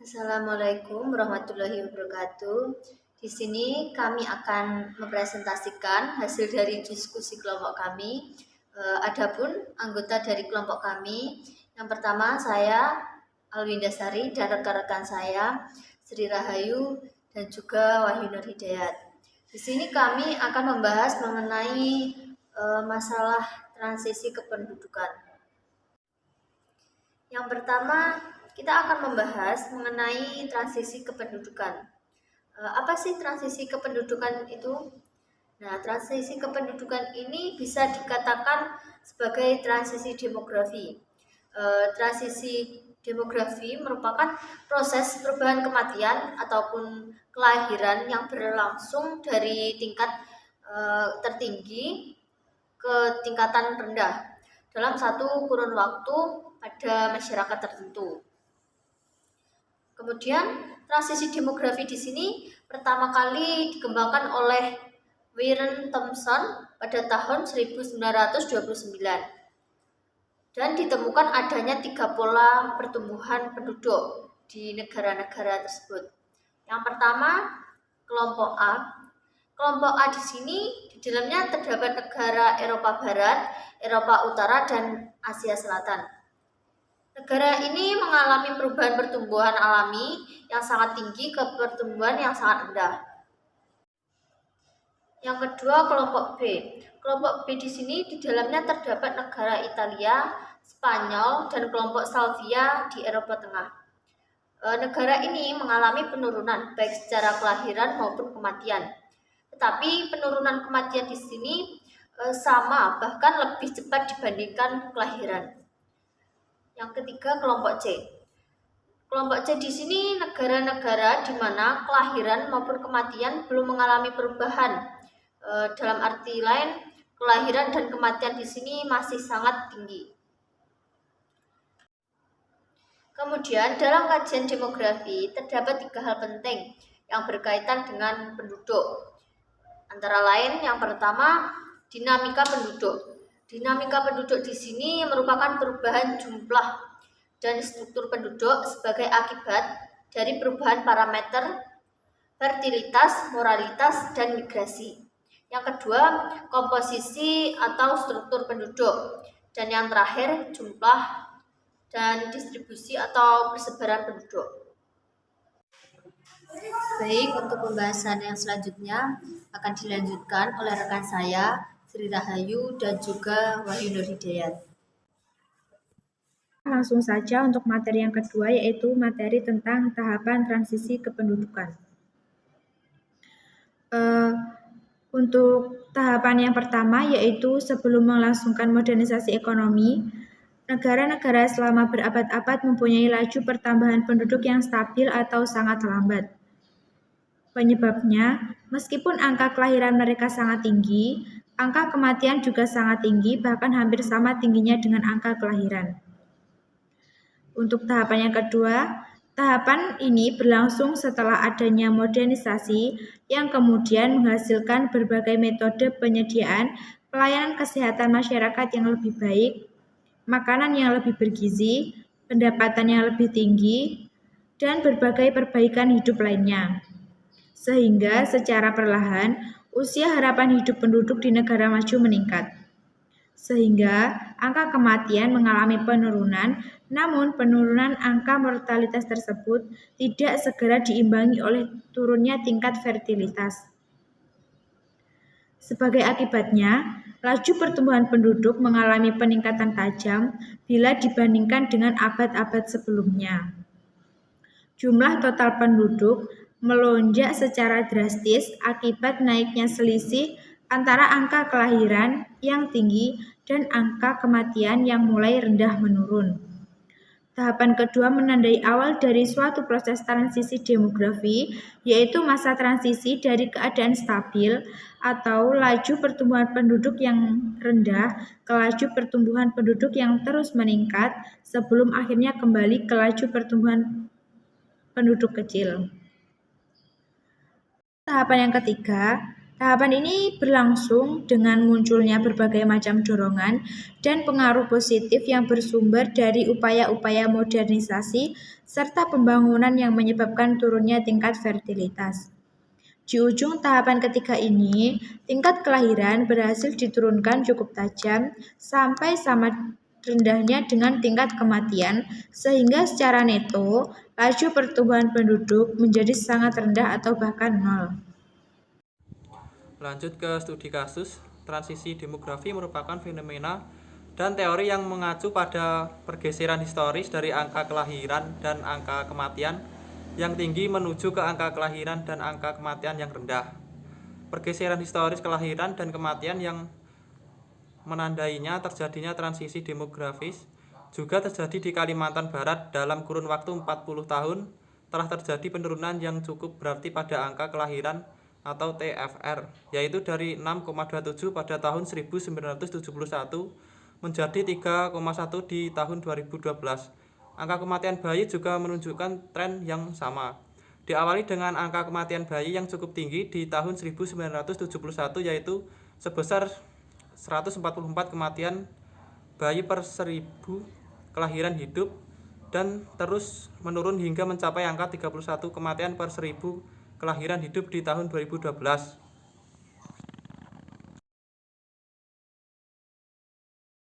Assalamualaikum warahmatullahi wabarakatuh. Di sini kami akan mempresentasikan hasil dari diskusi kelompok kami. Adapun anggota dari kelompok kami, yang pertama saya Alwindasari dan rekan-rekan saya Sri Rahayu dan juga Wahyu Nur Hidayat. Di sini kami akan membahas mengenai masalah transisi kependudukan. Yang pertama, kita akan membahas mengenai transisi kependudukan. Apa sih transisi kependudukan itu? Nah, transisi kependudukan ini bisa dikatakan sebagai transisi demografi. Transisi demografi merupakan proses perubahan kematian ataupun kelahiran yang berlangsung dari tingkat tertinggi ke tingkatan rendah dalam satu kurun waktu pada masyarakat tertentu. Kemudian transisi demografi di sini pertama kali dikembangkan oleh Warren Thompson pada tahun 1929 dan ditemukan adanya 3 pola pertumbuhan penduduk di negara-negara tersebut. Yang pertama, kelompok A. Kelompok A di sini di dalamnya terdapat negara Eropa Barat, Eropa Utara, dan Asia Selatan. Negara ini mengalami perubahan pertumbuhan alami yang sangat tinggi ke pertumbuhan yang sangat rendah. Yang kedua, kelompok B. Kelompok B di sini di dalamnya terdapat negara Italia, Spanyol, dan kelompok Salvia di Eropa Tengah. Negara ini mengalami penurunan baik secara kelahiran maupun kematian. Tetapi penurunan kematian di sini sama, bahkan lebih cepat dibandingkan kelahiran. Yang ketiga, kelompok C. Kelompok C di sini negara-negara di mana kelahiran maupun kematian belum mengalami perubahan. Dalam arti lain, kelahiran dan kematian di sini masih sangat tinggi. Kemudian, dalam kajian demografi terdapat 3 hal penting yang berkaitan dengan penduduk. Antara lain, yang pertama, dinamika penduduk. Dinamika penduduk di sini merupakan perubahan jumlah dan struktur penduduk sebagai akibat dari perubahan parameter fertilitas, moralitas, dan migrasi. Yang kedua, komposisi atau struktur penduduk. Dan yang terakhir, jumlah dan distribusi atau persebaran penduduk. Baik, untuk pembahasan yang selanjutnya akan dilanjutkan oleh rekan saya Sri Rahayu dan juga Wahyu Nur Hidayat. Langsung saja untuk materi yang kedua, yaitu materi tentang tahapan transisi kependudukan. Untuk tahapan yang pertama, yaitu sebelum melangsungkan modernisasi ekonomi, negara-negara selama berabad-abad mempunyai laju pertambahan penduduk yang stabil atau sangat lambat. Penyebabnya, meskipun angka kelahiran mereka sangat tinggi, angka kematian juga sangat tinggi, bahkan hampir sama tingginya dengan angka kelahiran. Untuk tahapan yang kedua, tahapan ini berlangsung setelah adanya modernisasi yang kemudian menghasilkan berbagai metode penyediaan pelayanan kesehatan masyarakat yang lebih baik, makanan yang lebih bergizi, pendapatan yang lebih tinggi, dan berbagai perbaikan hidup lainnya. Sehingga secara perlahan, usia harapan hidup penduduk di negara maju meningkat. Sehingga angka kematian mengalami penurunan, namun penurunan angka mortalitas tersebut tidak segera diimbangi oleh turunnya tingkat fertilitas. Sebagai akibatnya, laju pertumbuhan penduduk mengalami peningkatan tajam bila dibandingkan dengan abad-abad sebelumnya. Jumlah total penduduk melonjak secara drastis akibat naiknya selisih antara angka kelahiran yang tinggi dan angka kematian yang mulai rendah menurun. Tahapan kedua menandai awal dari suatu proses transisi demografi, yaitu masa transisi dari keadaan stabil atau laju pertumbuhan penduduk yang rendah ke laju pertumbuhan penduduk yang terus meningkat sebelum akhirnya kembali ke laju pertumbuhan penduduk kecil. Tahapan yang ketiga Tahapan ini berlangsung dengan munculnya berbagai macam dorongan dan pengaruh positif yang bersumber dari upaya-upaya modernisasi serta pembangunan yang menyebabkan turunnya tingkat fertilitas. Di ujung tahapan ketiga ini, tingkat kelahiran berhasil diturunkan cukup tajam sampai sama rendahnya dengan tingkat kematian, sehingga secara neto, laju pertumbuhan penduduk menjadi sangat rendah atau bahkan nol. Lanjut ke studi kasus, transisi demografi merupakan fenomena dan teori yang mengacu pada pergeseran historis dari angka kelahiran dan angka kematian yang tinggi menuju ke angka kelahiran dan angka kematian yang rendah. Pergeseran historis kelahiran dan kematian yang menandainya terjadinya transisi demografis juga terjadi di Kalimantan Barat dalam kurun waktu 40 tahun telah terjadi penurunan yang cukup berarti pada angka kelahiran atau TFR, yaitu dari 6,27 pada tahun 1971 menjadi 3,1 di tahun 2012. Angka kematian bayi juga menunjukkan tren yang sama. Diawali dengan angka kematian bayi yang cukup tinggi di tahun 1971 yaitu sebesar 144 kematian bayi per 1000 kelahiran hidup dan terus menurun hingga mencapai angka 31 kematian per 1000 kelahiran hidup di tahun 2012.